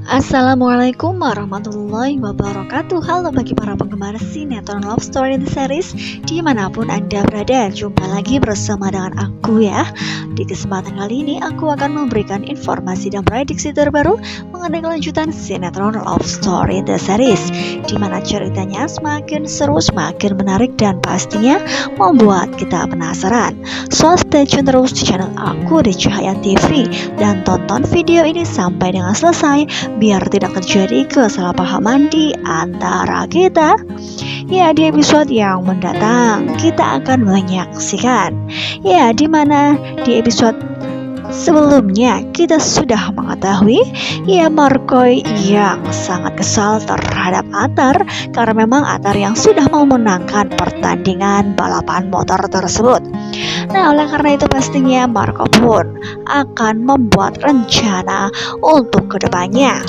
Assalamualaikum warahmatullahi wabarakatuh. Halo bagi para penggemar sinetron Love Story The Series dimanapun Anda berada. Jumpa lagi bersama dengan aku ya. Di kesempatan kali ini aku akan memberikan informasi dan prediksi terbaru mengenai kelanjutan sinetron Love Story The Series, dimana ceritanya semakin seru, semakin menarik, dan pastinya membuat kita penasaran. So stay tune terus di channel aku di Cahaya TV dan tonton video ini sampai dengan selesai biar tidak terjadi kesalahpahaman di antara kita. Ya, di episode yang mendatang kita akan menyaksikan dimana di episode sebelumnya kita sudah mengetahui Marco yang sangat kesal terhadap Atar karena memang Atar yang sudah memenangkan pertandingan balapan motor tersebut. Nah, oleh karena itu pastinya Marco pun akan membuat rencana untuk kedepannya.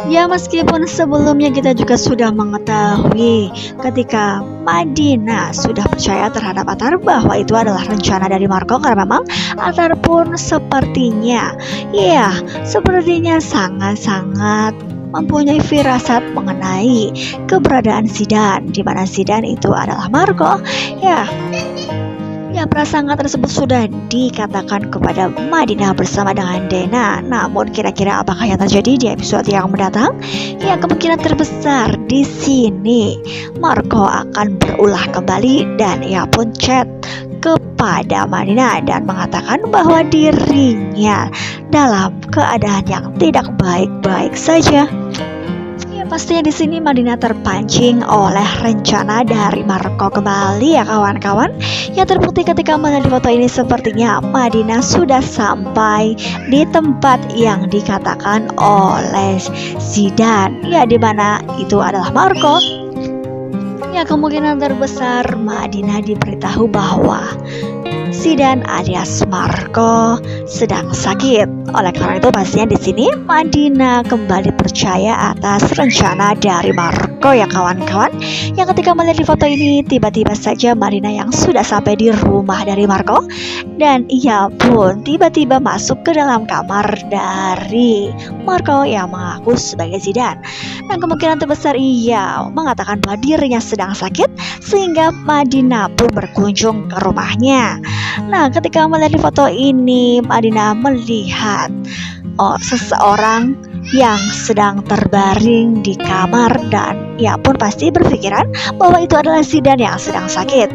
Ya, meskipun sebelumnya kita juga sudah mengetahui ketika Madina sudah percaya terhadap Atar bahwa itu adalah rencana dari Marco, karena memang Atar pun sepertinya sangat-sangat mempunyai firasat mengenai keberadaan Zidan, di mana Zidan itu adalah Marco. Prasangka tersebut sudah dikatakan kepada Madina bersama dengan Dena. Namun kira-kira apakah yang terjadi di episode yang mendatang? Kemungkinan terbesar di sini Marco akan berulah kembali dan ia pun chat kepada Madina dan mengatakan bahwa dirinya dalam keadaan yang tidak baik-baik saja. Pastinya di sini Madina terpancing oleh rencana dari Marco kembali ya kawan-kawan. Yang terbukti ketika melihat di foto ini sepertinya Madina sudah sampai di tempat yang dikatakan oleh Zidan, di mana itu adalah Marco. Kemungkinan terbesar Madina diberitahu bahwa Zidan alias Marco sedang sakit. Oleh karena itu pastinya di sini Madina kembali percaya atas rencana dari Marco ya kawan-kawan. Yang ketika melihat di foto ini tiba-tiba saja Madina yang sudah sampai di rumah dari Marco dan ia pun tiba-tiba masuk ke dalam kamar dari Marco yang mengaku sebagai Zidan. Dan kemungkinan terbesar ia mengatakan bahwa dirinya sedang sakit sehingga Madina pun berkunjung ke rumahnya. Nah, ketika melihat di foto ini Madina melihat seseorang yang sedang terbaring di kamar dan ia pun pasti berpikiran bahwa itu adalah Zidan yang sedang sakit.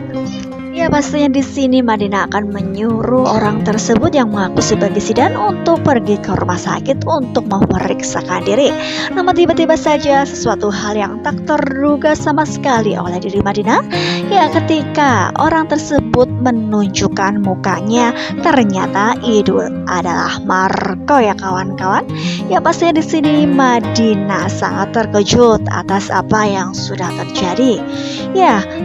Pastinya di sini Madina akan menyuruh orang tersebut yang mengaku sebagai Zidan untuk pergi ke rumah sakit untuk memeriksakan diri. Namun tiba-tiba saja sesuatu hal yang tak terduga sama sekali oleh diri Madina. Ketika orang tersebut menunjukkan mukanya, ternyata itu adalah Marco ya kawan-kawan. Pastinya di sini Madina sangat terkejut atas apa yang sudah terjadi.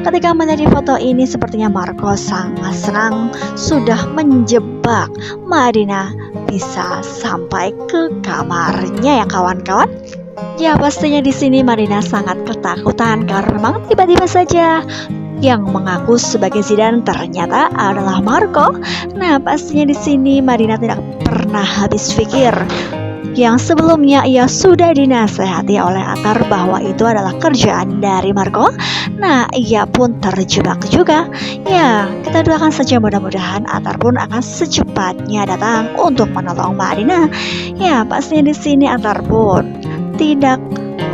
Ketika melihat di foto ini sepertinya Marco sangat senang sudah menjebak Madina bisa sampai ke kamarnya ya kawan-kawan. Pastinya di sini Madina sangat ketakutan karena memang tiba-tiba saja yang mengaku sebagai Zidan ternyata adalah Marco. Nah, pastinya di sini Madina tidak pernah habis pikir. Yang sebelumnya ia sudah dinasehati oleh Atar bahwa itu adalah kerjaan dari Marco. Nah, ia pun terjebak juga. Kita doakan saja mudah-mudahan Atar pun akan secepatnya datang untuk menolong Madina. Pastinya di sini Atar pun tidak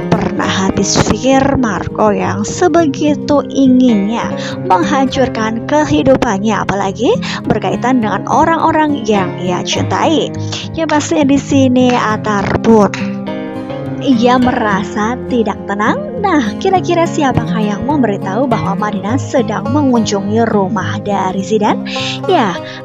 pernah habis pikir Marco yang sebegitu inginnya menghancurkan kehidupannya, apalagi berkaitan dengan orang-orang yang ia cintai. Pastinya di sini Atar pun ia merasa tidak tenang. Nah, kira-kira siapakah yang memberitahu bahwa Madina sedang mengunjungi rumah dari Zidan?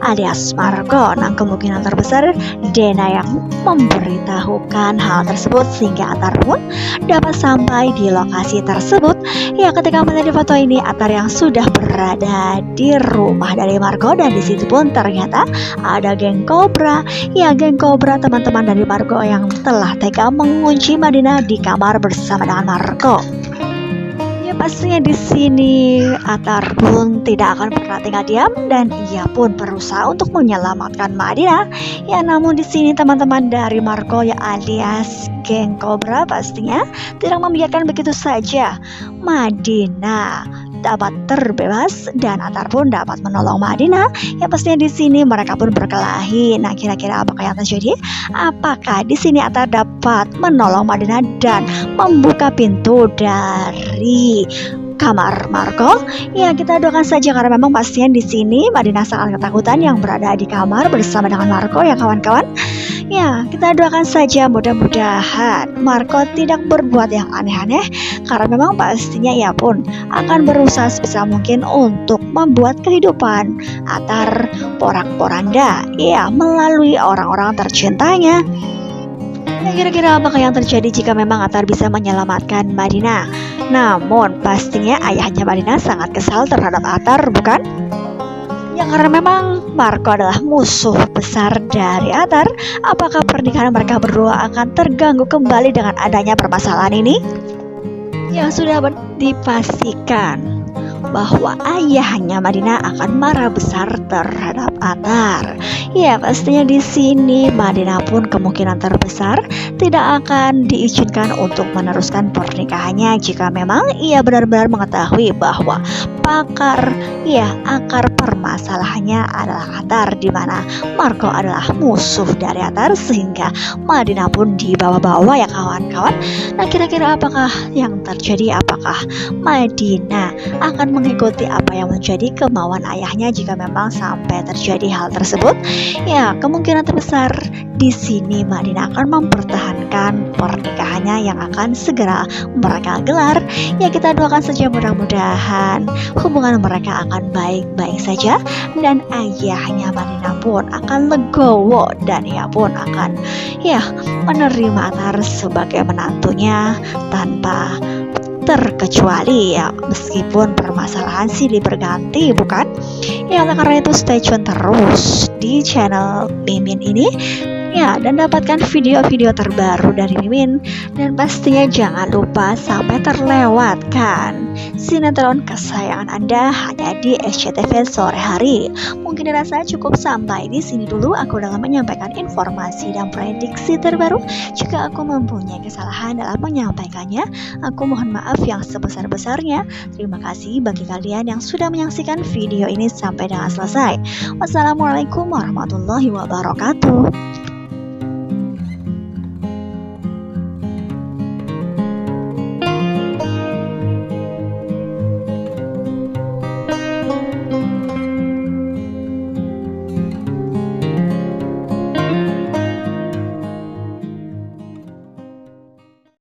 Alias Marco. Nah, kemungkinan terbesar Dena yang memberitahukan hal tersebut sehingga Atar pun dapat sampai di lokasi tersebut. Ketika melihat di foto ini Atar yang sudah berada di rumah dari Marco dan di situ pun ternyata ada geng Cobra. Geng Cobra teman-teman dari Marco yang telah tega mengunci Madina di kamar bersama dengan Marco. pastinya di sini Atar pun tidak akan pernah tinggal diam dan ia pun berusaha untuk menyelamatkan Madinah. Ya, namun di sini teman-teman dari Marco ya alias geng Cobra pastinya tidak membiarkan begitu saja Madinah dapat terbebas dan Atar pun dapat menolong Madinah. Ya, pastinya di sini mereka pun berkelahi. Nah, kira-kira apakah yang terjadi? Apakah di sini Atar dapat menolong Madinah dan membuka pintu dari kamar Marco? Ya, kita doakan saja karena memang pastinya di sini Madinah sangat ketakutan yang berada di kamar bersama dengan Marco ya kawan-kawan. Ya, kita doakan saja mudah-mudahan Marco tidak berbuat yang aneh-aneh karena memang pastinya ia pun akan berusaha sebisa mungkin untuk membuat kehidupan Atar porak-poranda ya melalui orang-orang tercintanya. Ya, kira-kira apakah yang terjadi jika memang Atar bisa menyelamatkan Madinah? Namun pastinya ayahnya Madinah sangat kesal terhadap Atar, bukan? Ya, karena memang Marco adalah musuh besar dari Atar. Apakah pernikahan mereka berdua akan terganggu kembali dengan adanya permasalahan ini? Yang sudah dipastikan bahwa ayahnya Madinah akan marah besar terhadap Atar. Ya, pastinya di sini Madinah pun kemungkinan terbesar tidak akan diizinkan untuk meneruskan pernikahannya jika memang ia benar-benar mengetahui bahwa akar permasalahannya adalah Atar, di mana Marco adalah musuh dari Atar sehingga Madinah pun dibawa-bawa ya kawan-kawan. Nah, kira-kira apakah yang terjadi? Apakah Madinah akan mengikuti apa yang menjadi kemauan ayahnya jika memang sampai terjadi hal tersebut? Ya, kemungkinan terbesar di sini Madinah akan mempertahankan pernikahannya yang akan segera mereka gelar. Ya, kita doakan saja mudah-mudahan hubungan mereka akan baik-baik saja dan ayahnya Madinah pun akan legowo dan ia pun akan menerima Atar sebagai menantunya tanpa terkecuali ya, meskipun permasalahan silih berganti, bukan? Ya, karena itu stay tune terus di channel Mimin ini ya, dan dapatkan video-video terbaru dari Mimin. Dan pastinya jangan lupa sampai terlewatkan sinetron kesayangan Anda hanya di SCTV sore hari. Mungkin dirasa cukup sampai di sini dulu aku dalam menyampaikan informasi dan prediksi terbaru. Jika aku mempunyai kesalahan dalam menyampaikannya, aku mohon maaf yang sebesar-besarnya. Terima kasih bagi kalian yang sudah menyaksikan video ini sampai dengan selesai. Wassalamualaikum warahmatullahi wabarakatuh.